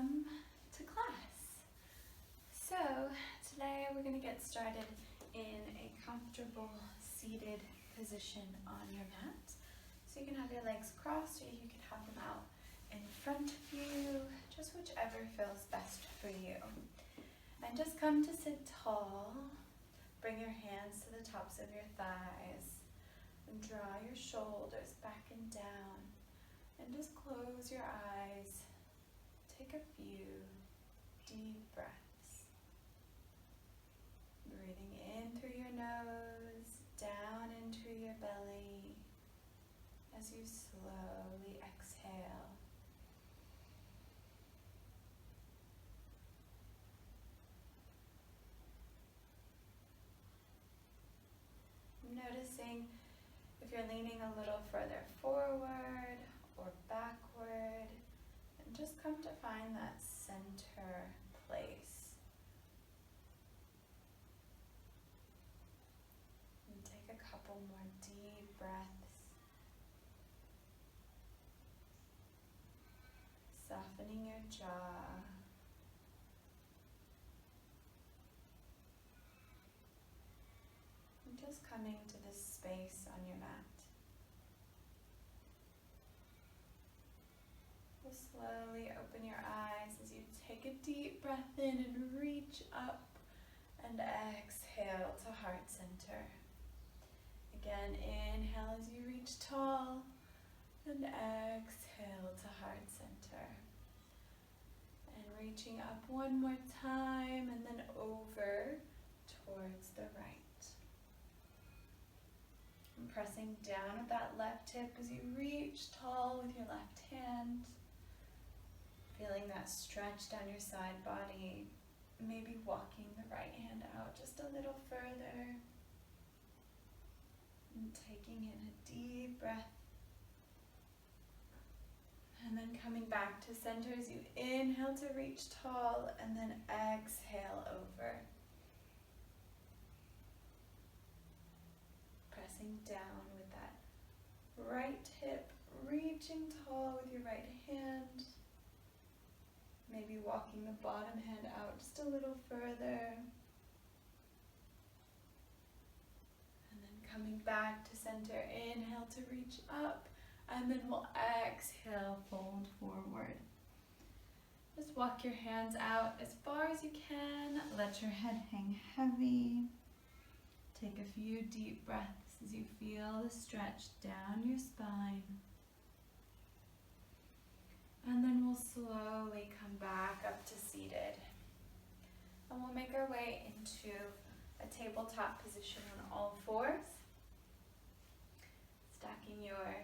welcome to class. So today we're going to get started in a comfortable seated position on your mat. So you can have your legs crossed or you can have them out in front of you, just whichever feels best for you. And just come to sit tall. Bring your hands to the tops of your thighs and draw your shoulders back and down. And just close your eyes. Take a few deep breaths. Breathing in through your nose, down into your belly as you slowly exhale. Noticing if you're leaning a little further forward or backward, and just come to find that center place. And take a couple more deep breaths, softening your jaw. And just coming to this space on your mat. Slowly open your eyes as you take a deep breath in and reach up and exhale to heart center. Again, inhale as you reach tall and exhale to heart center. And reaching up one more time and then over towards the right. And pressing down at that left hip as you reach tall with your left hand. Feeling that stretch down your side body, maybe walking the right hand out just a little further. And taking in a deep breath. And then coming back to center as you inhale to reach tall and then exhale over. Pressing down with that right hip, reaching tall with your right hand. Maybe walking the bottom hand out just a little further. And then coming back to center, inhale to reach up, and then we'll exhale, fold forward. Just walk your hands out as far as you can. Let your head hang heavy. Take a few deep breaths as you feel the stretch down your spine. And then we'll slowly come back up to seated. And we'll make our way into a tabletop position on all fours. Stacking your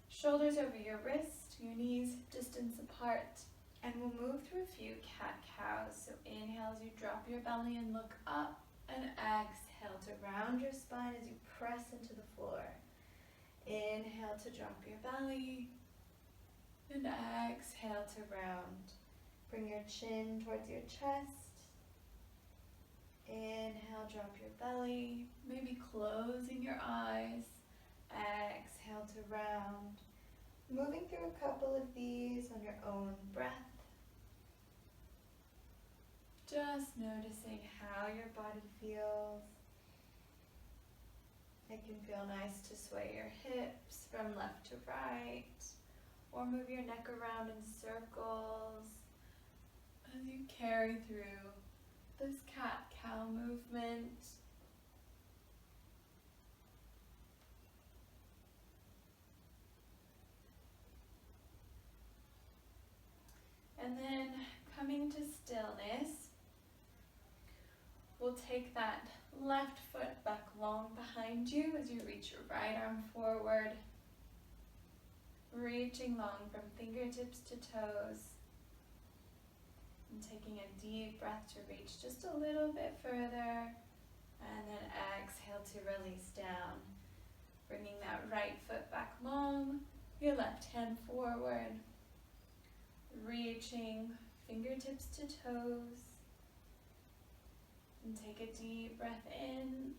shoulders over your wrist, your knees distance apart. And we'll move through a few cat-cows. So inhale as you drop your belly and look up. And exhale to round your spine as you press into the floor. Inhale to drop your belly. And exhale to round. Bring your chin towards your chest. Inhale, drop your belly, maybe closing your eyes. Exhale to round. Moving through a couple of these on your own breath. Just noticing how your body feels. It can feel nice to sway your hips from left to right. Or move your neck around in circles as you carry through this cat-cow movement. And then coming to stillness, we'll take that left foot back long behind you as you reach your right arm forward. Reaching long from fingertips to toes. And taking a deep breath to reach just a little bit further. And then exhale to release down. Bringing that right foot back long. Your left hand forward. Reaching fingertips to toes. And take a deep breath in.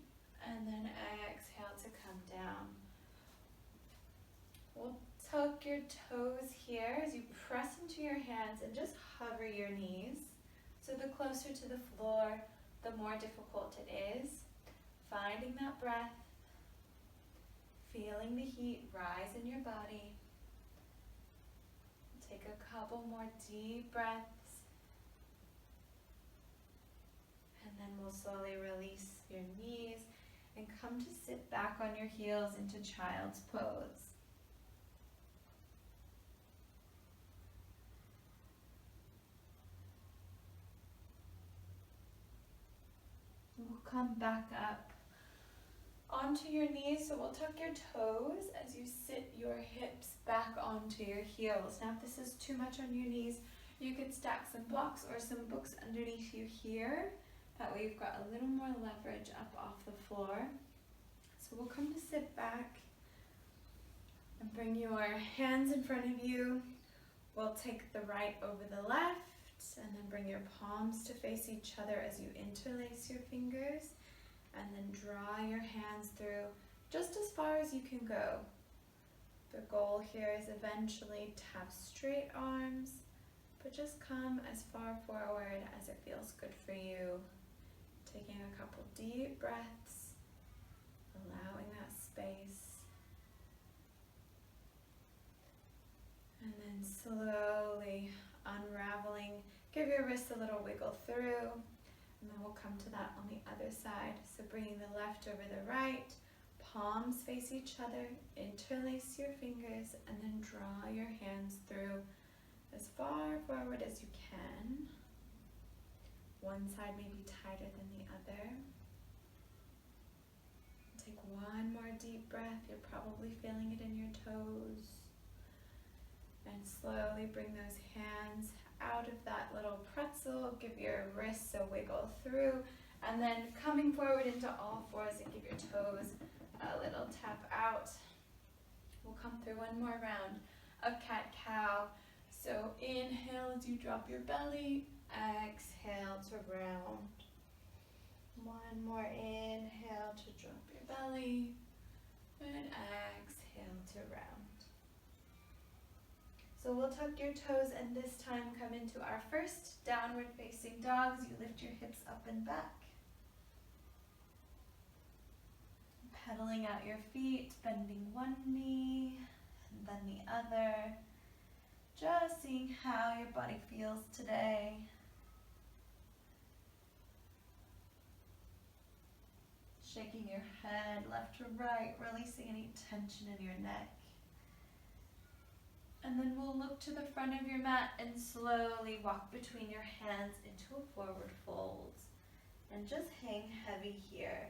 And then exhale to come down. We'll tuck your toes here as you press into your hands and just hover your knees. So the closer to the floor, the more difficult it is. Finding that breath, feeling the heat rise in your body. Take a couple more deep breaths. And then we'll slowly release your knees and come to sit back on your heels into child's pose. We'll come back up onto your knees, so we'll tuck your toes as you sit your hips back onto your heels. Now if this is too much on your knees, you could stack some blocks or some books underneath you here. That way you've got a little more leverage up off the floor. So we'll come to sit back and bring your hands in front of you. We'll take the right over the left and then bring your palms to face each other as you interlace your fingers. And then draw your hands through just as far as you can go. The goal here is eventually to have straight arms, but just come as far forward as it feels good for you. Taking a couple deep breaths, allowing that space. And then slowly unraveling. Give your wrists a little wiggle through. And then we'll come to that on the other side. So bringing the left over the right, palms face each other, interlace your fingers, and then draw your hands through as far forward as you can. One side may be tighter than the other. Take one more deep breath. You're probably feeling it in your toes. And slowly bring those hands out of that little pretzel. Give your wrists a wiggle through. And then coming forward into all fours and give your toes a little tap out. We'll come through one more round of cat-cow. So inhale as you drop your belly. Exhale to round. One more inhale to drop your belly. And exhale to round. So we'll tuck your toes and this time come into our first downward facing dog as you lift your hips up and back. Pedaling out your feet, bending one knee and then the other. Just seeing how your body feels today. Shaking your head left to right, releasing any tension in your neck. And then we'll look to the front of your mat and slowly walk between your hands into a forward fold. And just hang heavy here,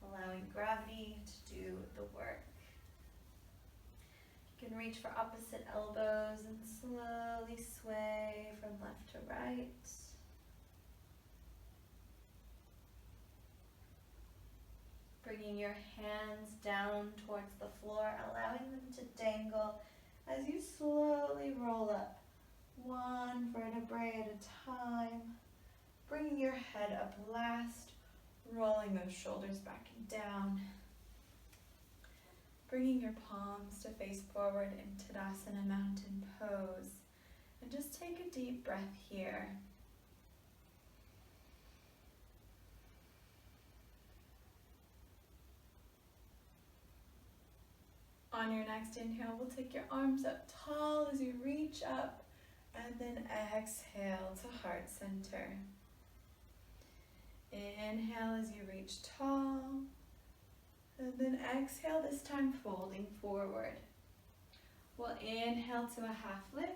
allowing gravity to do the work. You can reach for opposite elbows and slowly sway from left to right. Bringing your hands down towards the floor, allowing them to dangle as you slowly roll up, one vertebrae at a time, bringing your head up last, rolling those shoulders back and down, bringing your palms to face forward in Tadasana Mountain Pose, and just take a deep breath here. On your next inhale, we'll take your arms up tall as you reach up, and then exhale to heart center. Inhale as you reach tall, and then exhale, this time folding forward. We'll inhale to a half lift,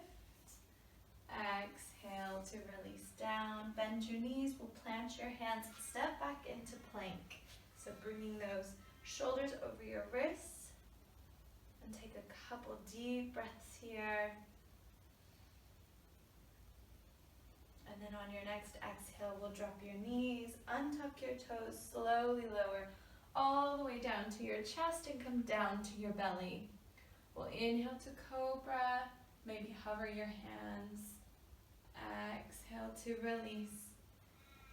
exhale to release down, bend your knees, we'll plant your hands, step back into plank. So bringing those shoulders over your wrists, and take a couple deep breaths here. And then on your next exhale, we'll drop your knees, untuck your toes, slowly lower all the way down to your chest and come down to your belly. We'll inhale to cobra, maybe hover your hands. Exhale to release.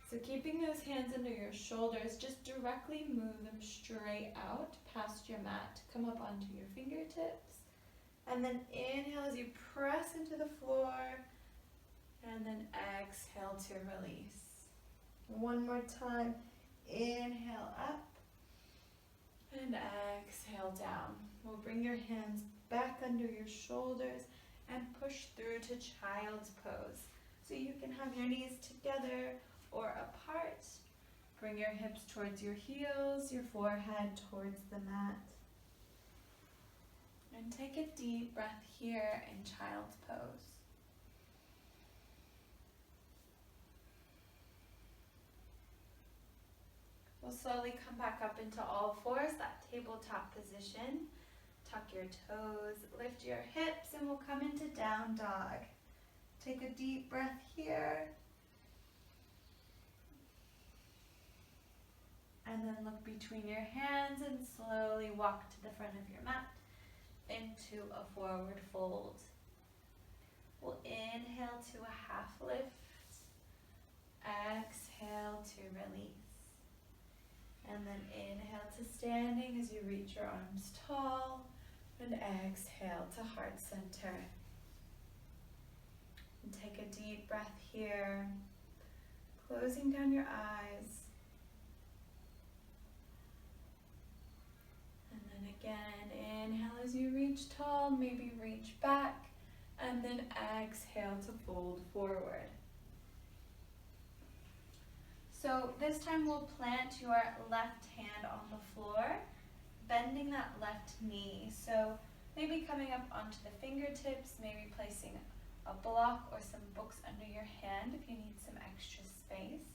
So keeping those hands under your shoulders, just directly move them straight out past your mat. Come up onto your fingertips And then inhale as you press into the floor. And then exhale to release. One more time. Inhale up. And exhale down. We'll bring your hands back under your shoulders and push through to child's pose. So you can have your knees together or apart. Bring your hips towards your heels, your forehead towards the mat. And take a deep breath here in child's pose. We'll slowly come back up into all fours, that tabletop position. Tuck your toes, lift your hips, and we'll come into down dog. Take a deep breath here. And then look between your hands and slowly walk to the front of your mat into a forward fold. We'll inhale to a half lift. Exhale to release. And then inhale to standing as you reach your arms tall. And exhale to heart center. And take a deep breath here. Closing down your eyes. And then again, inhale as you reach tall, maybe reach back. And then exhale to fold forward. So this time we'll plant your left hand on the floor, bending that left knee. So maybe coming up onto the fingertips, maybe placing a block or some books under your hand if you need some extra space.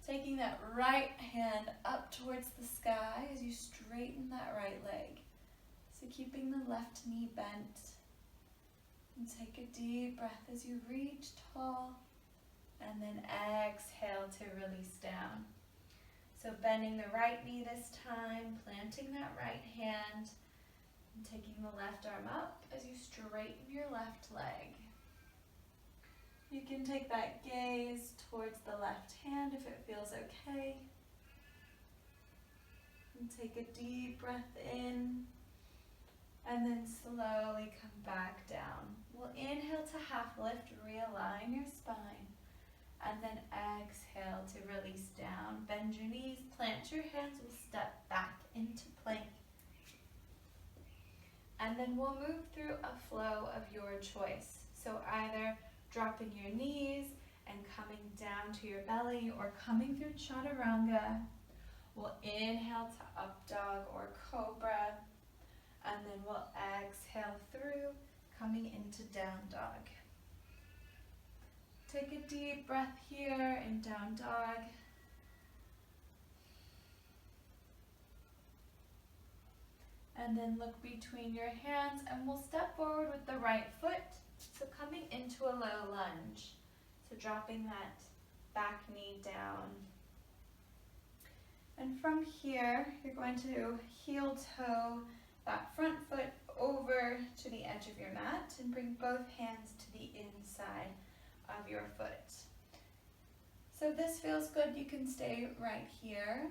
Taking that right hand up towards the sky as you straighten that right leg. So keeping the left knee bent. And take a deep breath as you reach tall. And then exhale to release down. So bending the right knee this time, planting that right hand, and taking the left arm up as you straighten your left leg. You can take that gaze towards the left hand if it feels okay. And take a deep breath in, and then slowly come back down. We'll inhale to half lift, realign your spine. And then exhale to release down. Bend your knees, plant your hands, we'll step back into plank. And then we'll move through a flow of your choice. So either dropping your knees and coming down to your belly or coming through chaturanga. We'll inhale to up dog or cobra. And then we'll exhale through, coming into down dog. Take a deep breath here in down dog. And then look between your hands and we'll step forward with the right foot. So coming into a low lunge. So dropping that back knee down. And from here, you're going to heel toe that front foot over to the edge of your mat and bring both hands to the inside of your foot. So if this feels good, you can stay right here,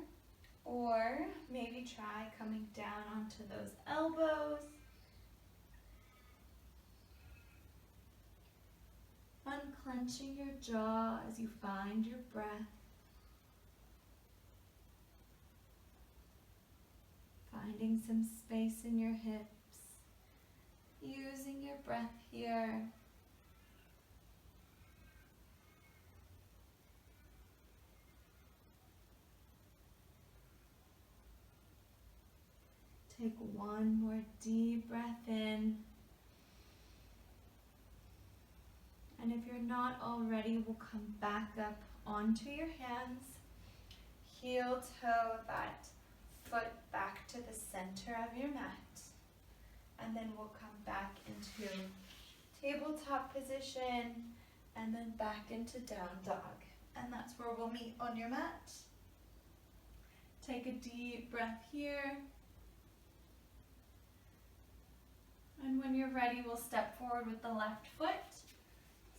or maybe try coming down onto those elbows. Unclenching your jaw as you find your breath. Finding some space in your hips. Using your breath here. Take one more deep breath in. And if you're not already, we'll come back up onto your hands. Heel toe that foot back to the center of your mat. And then we'll come back into tabletop position and then back into down dog. And that's where we'll meet on your mat. Take a deep breath here. And when you're ready, we'll step forward with the left foot.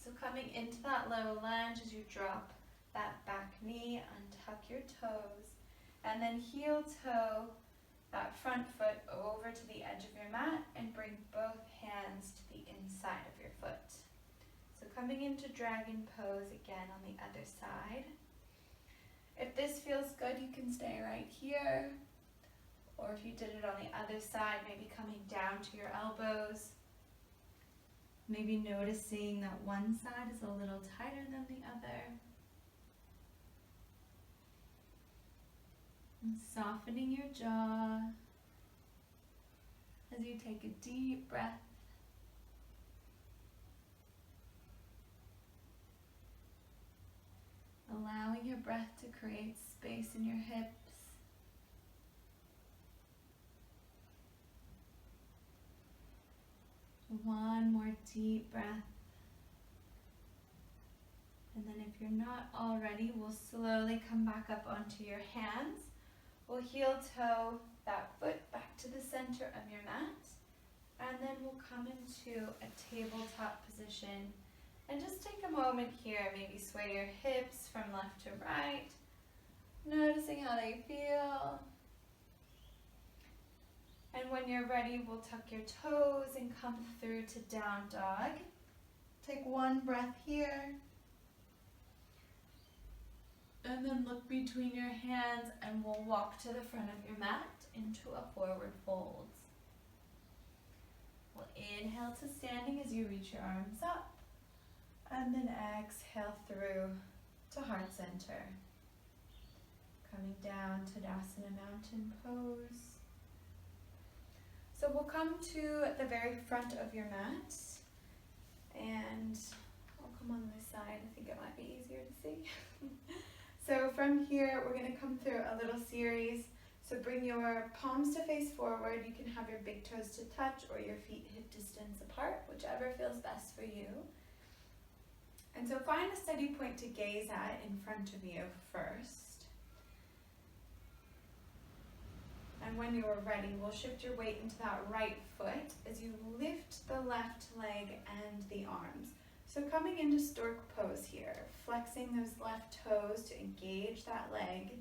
So coming into that low lunge as you drop that back knee, untuck your toes, and then heel toe that front foot over to the edge of your mat and bring both hands to the inside of your foot. So coming into dragon pose again on the other side. If this feels good, you can stay right here. Or if you did it on the other side, maybe coming down to your elbows. Maybe noticing that one side is a little tighter than the other. And softening your jaw as you take a deep breath. Allowing your breath to create space in your hips. One more deep breath. And then if you're not already, we'll slowly come back up onto your hands. We'll heel toe that foot back to the center of your mat. And then we'll come into a tabletop position. And just take a moment here, maybe sway your hips from left to right. Noticing how they feel. And when you're ready, we'll tuck your toes and come through to down dog. Take one breath here. And then look between your hands and we'll walk to the front of your mat into a forward fold. We'll inhale to standing as you reach your arms up. And then exhale through to heart center. Coming down to Tadasana Mountain Pose. So we'll come to the very front of your mat, and I'll come on this side. I think it might be easier to see. So from here, we're going to come through a little series. So bring your palms to face forward. You can have your big toes to touch or your feet hip distance apart, whichever feels best for you. And so find a steady point to gaze at in front of you first. And when you're ready, we'll shift your weight into that right foot as you lift the left leg and the arms. So coming into stork pose here, flexing those left toes to engage that leg,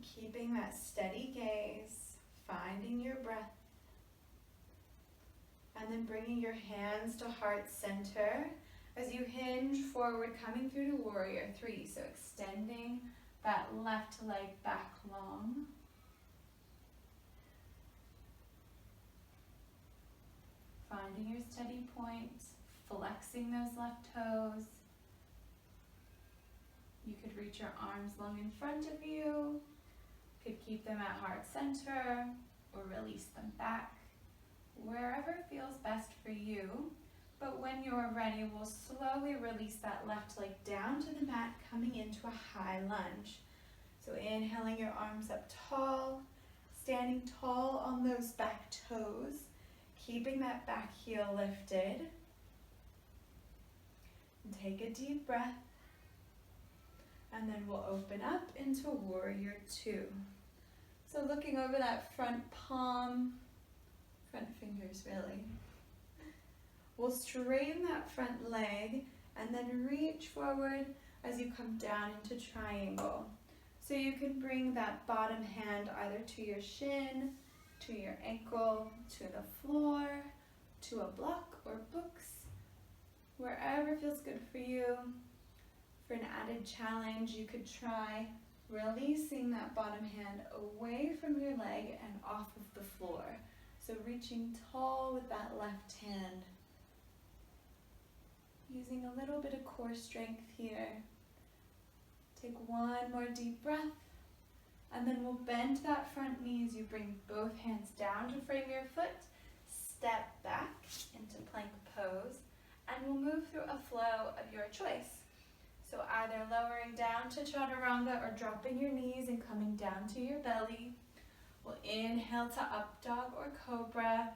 keeping that steady gaze, finding your breath, and then bringing your hands to heart center as you hinge forward, coming through to warrior three. So extending that left leg back long. Finding your steady point, flexing those left toes. You could reach your arms long in front of you, could keep them at heart center, or release them back, wherever feels best for you. But when you're ready, we'll slowly release that left leg down to the mat, coming into a high lunge. So inhaling your arms up tall, standing tall on those back toes, keeping that back heel lifted. And take a deep breath. And then we'll open up into warrior two. So looking over that front palm, front fingers really. We'll straighten that front leg and then reach forward as you come down into triangle. So you can bring that bottom hand either to your shin, to your ankle, to the floor, to a block or books, wherever feels good for you. For an added challenge, you could try releasing that bottom hand away from your leg and off of the floor. So reaching tall with that left hand. Using a little bit of core strength here. Take one more deep breath. And then we'll bend that front knee as you bring both hands down to frame your foot. Step back into plank pose. And we'll move through a flow of your choice. So either lowering down to chaturanga or dropping your knees and coming down to your belly. We'll inhale to up dog or cobra.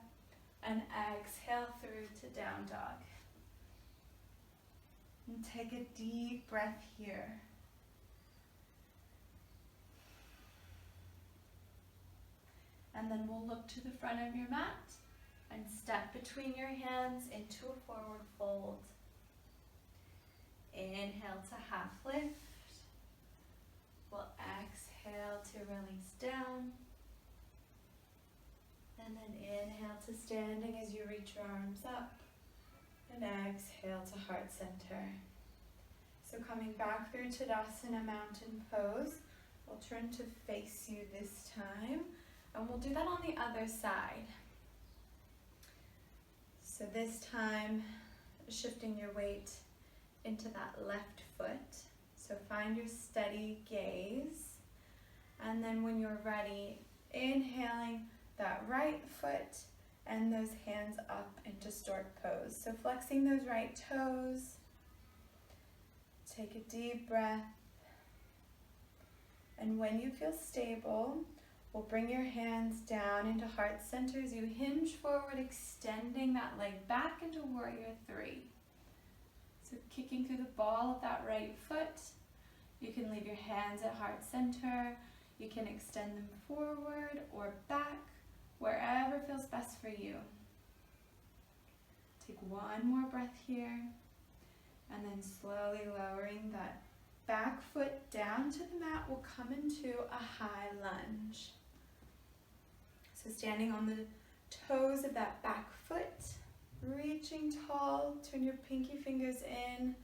And exhale through to down dog. And take a deep breath here. And then we'll look to the front of your mat and step between your hands into a forward fold. Inhale to half lift. We'll exhale to release down. And then inhale to standing as you reach your arms up. And exhale to heart center. So coming back through Tadasana mountain pose, we'll turn to face you this time. And we'll do that on the other side. So this time, shifting your weight into that left foot. So find your steady gaze. And then when you're ready, inhaling that right foot and those hands up into stork pose. So flexing those right toes. Take a deep breath. And when you feel stable, we'll bring your hands down into heart center as you hinge forward, extending that leg back into warrior three. So kicking through the ball of that right foot. You can leave your hands at heart center. You can extend them forward or back, wherever feels best for you. Take one more breath here, and then slowly lowering that back foot down to the mat. We'll come into a high lunge. So standing on the toes of that back foot, reaching tall, turn your pinky fingers in,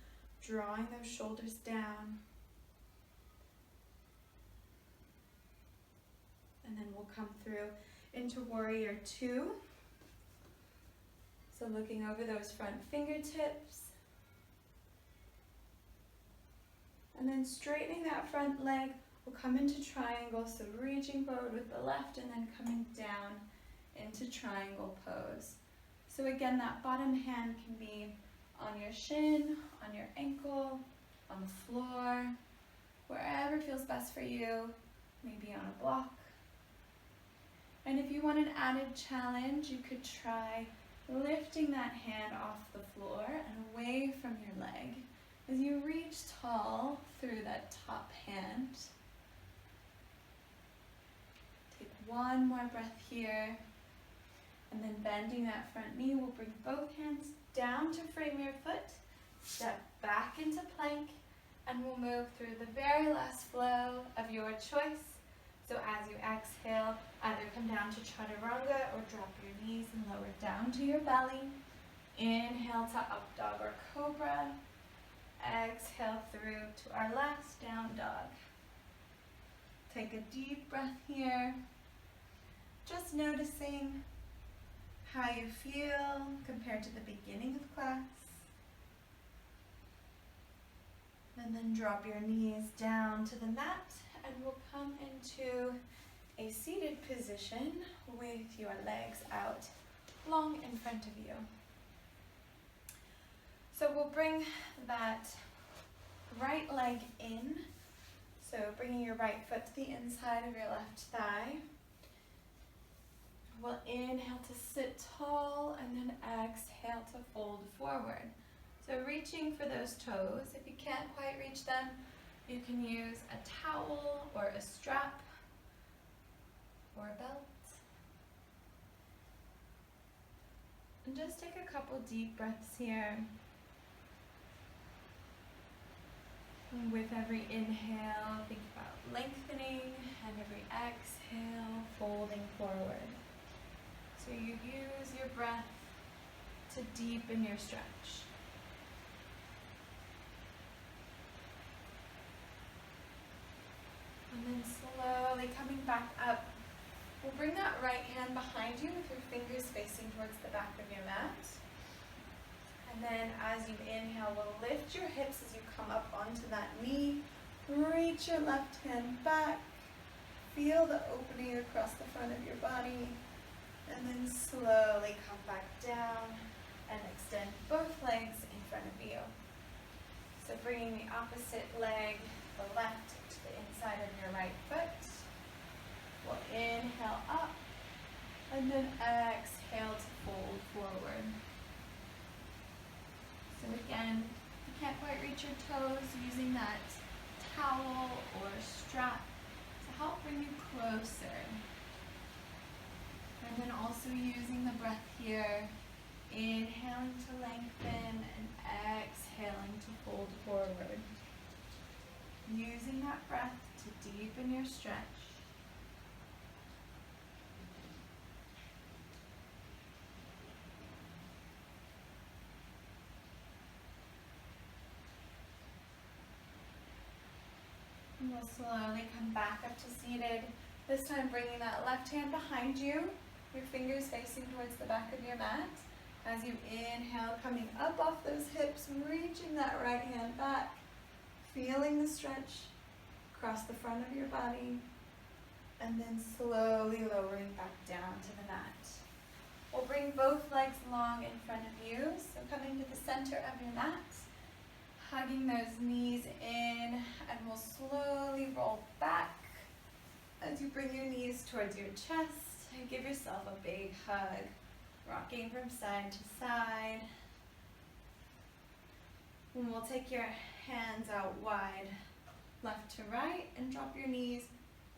drawing those shoulders down. And then we'll come through into warrior two. So looking over those front fingertips. And then straightening that front leg, we'll come into triangle. So reaching forward with the left and then coming down into triangle pose. So again, that bottom hand can be on your shin, on your ankle, on the floor, wherever feels best for you, maybe on a block. And if you want an added challenge, you could try lifting that hand off the floor and away from your leg as you reach tall through that top hand. Take one more breath here, and then bending that front knee, we'll bring both hands down to frame your foot, step back into plank, and we'll move through the very last flow of your choice. So as you exhale, either come down to chaturanga or drop your knees and lower down to your belly. Inhale to up dog or cobra. Exhale through to our last down dog. Take a deep breath here. Just noticing how you feel compared to the beginning of class. And then drop your knees down to the mat. And we'll come into a seated position with your legs out long in front of you. So we'll bring that right leg in. So bringing your right foot to the inside of your left thigh. We'll inhale to sit tall and then exhale to fold forward. So reaching for those toes. If you can't quite reach them, you can use a towel or a strap or a belt. And just take a couple deep breaths here. And with every inhale, think about lengthening, and every exhale, folding forward. So you use your breath to deepen your stretch. And then slowly coming back up, we'll bring that right hand behind you with your fingers facing towards the back of your mat. And then as you inhale, we'll lift your hips as you come up onto that knee. Reach your left hand back. Feel the opening across the front of your body. And then slowly come back down and extend both legs in front of you. So bringing the opposite leg, the left, to the inside of your right foot. We'll inhale up and then exhale to fold forward. So again, if you can't quite reach your toes, using that towel or strap to help bring you closer. And then also using the breath here, inhaling to lengthen and exhaling to fold forward. Using that breath to deepen your stretch. we'll slowly come back up to seated. This time bringing that left hand behind you, your fingers facing towards the back of your mat. As you inhale, coming up off those hips, reaching that right hand back, feeling the stretch across the front of your body, and then slowly lowering back down to the mat. We'll bring both legs long in front of you, so coming to the center of your mat, hugging those knees in, and we'll slowly roll back as you bring your knees towards your chest and give yourself a big hug, rocking from side to side. And we'll take your hands out wide, left to right, and drop your knees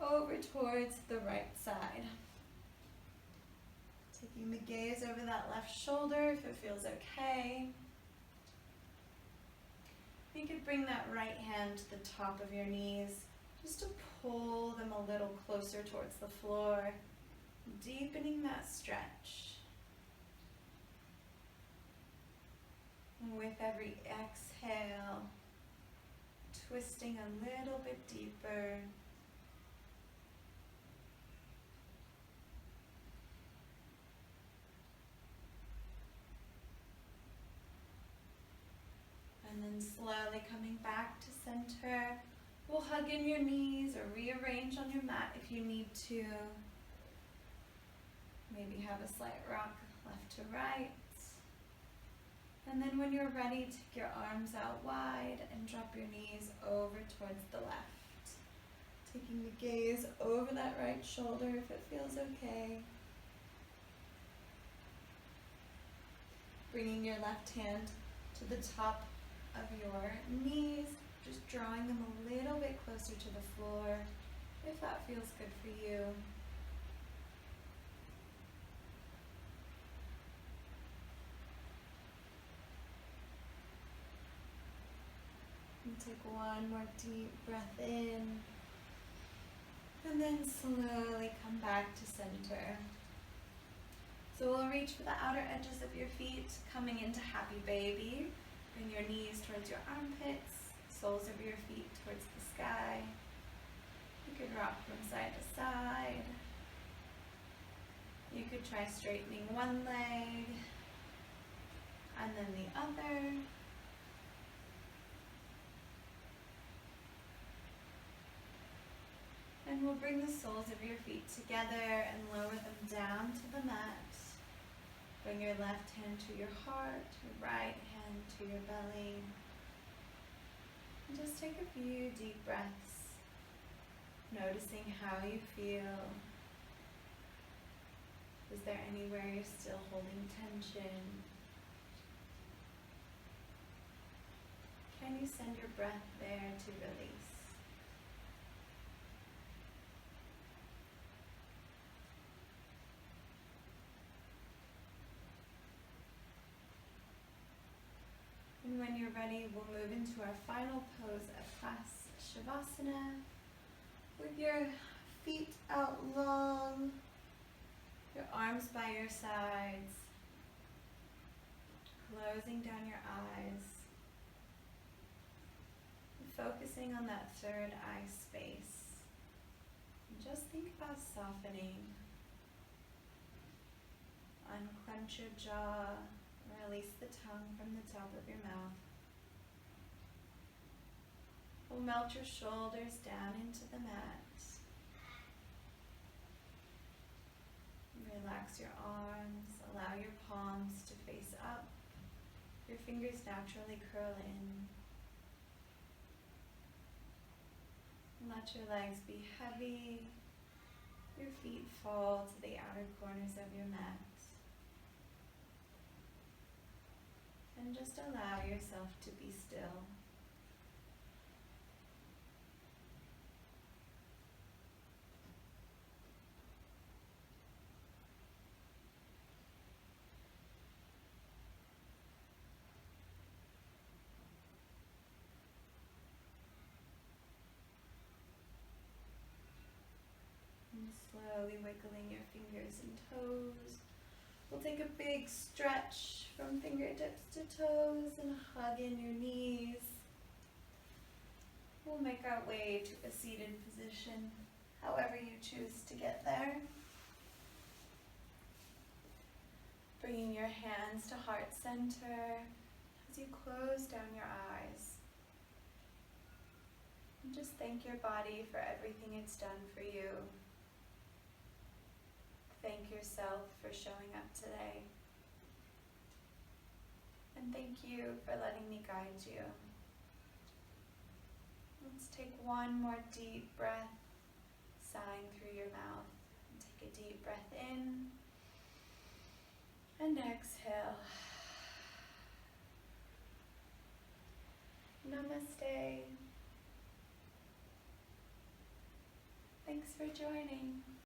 over towards the right side. Taking the gaze over that left shoulder if it feels okay. You could bring that right hand to the top of your knees just to pull them a little closer towards the floor, deepening that stretch. And with every exhale, twisting a little bit deeper. And then slowly coming back to center. We'll hug in your knees or rearrange on your mat if you need to. Maybe have a slight rock left to right. And then when you're ready, take your arms out wide and drop your knees over towards the left. Taking the gaze over that right shoulder if it feels okay. Bringing your left hand to the top of your knees, just drawing them a little bit closer to the floor if that feels good for you. And take one more deep breath in, and then slowly come back to center. So we'll reach for the outer edges of your feet, coming into happy baby. Bring your knees towards your armpits, soles of your feet towards the sky. You could rock from side to side. You could try straightening one leg and then the other. And we'll bring the soles of your feet together and lower them down to the mat. Bring your left hand to your heart, your right hand to your belly. And just take a few deep breaths, noticing how you feel. Is there anywhere you're still holding tension? Can you send your breath there to release? And when you're ready, we'll move into our final pose of class Shavasana. With your feet out long, your arms by your sides, closing down your eyes, and focusing on that third eye space. And just think about softening. Unclench your jaw. Release the tongue from the top of your mouth. We'll melt your shoulders down into the mat. Relax your arms. Allow your palms to face up. Your fingers naturally curl in. Let your legs be heavy. Your feet fall to the outer corners of your mat. And just allow yourself to be still. And slowly wiggling your fingers and toes. We'll take a big stretch from fingertips to toes and hug in your knees. We'll make our way to a seated position, however you choose to get there. Bringing your hands to heart center as you close down your eyes. And just thank your body for everything it's done for you. Thank yourself for showing up today. And thank you for letting me guide you. Let's take one more deep breath, sighing through your mouth. And take a deep breath in and exhale. Namaste. Thanks for joining.